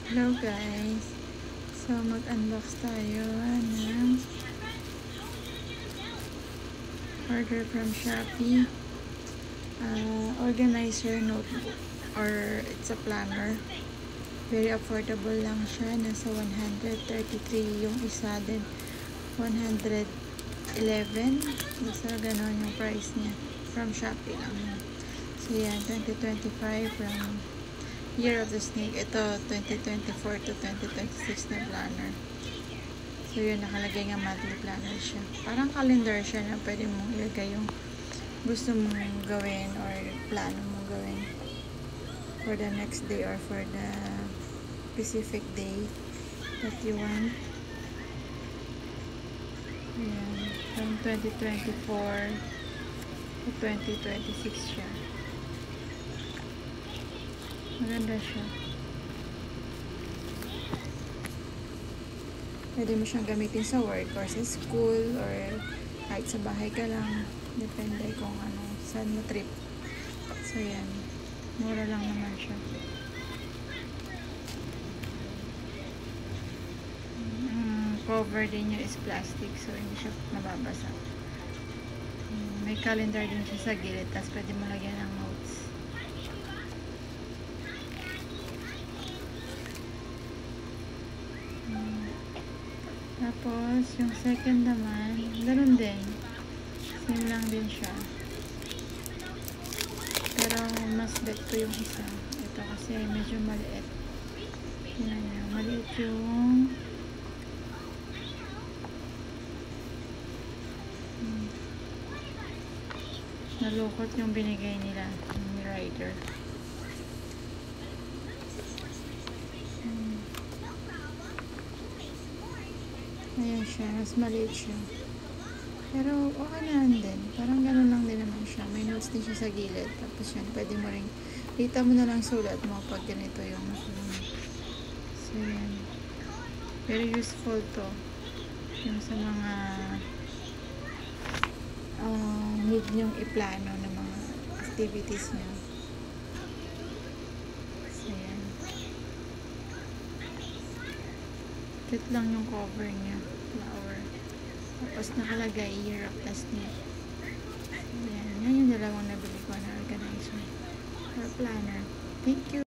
Hello guys, so mag-unbox tayo ng order from Shopee, organizer notebook, or it's a planner. Very affordable lang siya, nasa 133 yung isa, din 111, basta ganon yung price niya. From Shopee lang. So yan, 2025 from Year of the Snake. Ito 2024 to 2026 na planner. So yun, nakalagay nga monthly planner siya. Parang calendar siya na pwede mong ilagay yung gusto mong gawin or plano mong gawin for the next day or for the specific day that you want. Ayan, from 2024 to 2026 siya. Maganda siya. Pwede mo siyang gamitin sa work or sa school or kahit sa bahay ka lang. Depende kung ano, saan mo trip. So yan. Mura lang naman siya. Cover din niya is plastic, so hindi siya mababasa. May calendar din siya sa gilid, tapos pwede mo lagyan ng notes. Tapos yung second naman, ganoon din, same lang din siya, pero mas bet ko yung isa. Ito kasi medyo maliit. Tingnan niyo, maliit yung nalukot yung binigay nila yung rider. Ayan siya, mas maliit siya, pero okay na din, parang gano'n lang din naman siya. May notes din siya sa gilid, tapos yan, pwede mo rin dito mo na lang sulat mo pag ganito yung so yan, very useful to yung sa mga need nyong iplano ng mga activities nyo. So yan, cute lang yung cover niya, flower, tapos nakalagay Year of the Snake. So yan, yan yung dalawang nabili ko na organizer or planner. Thank you.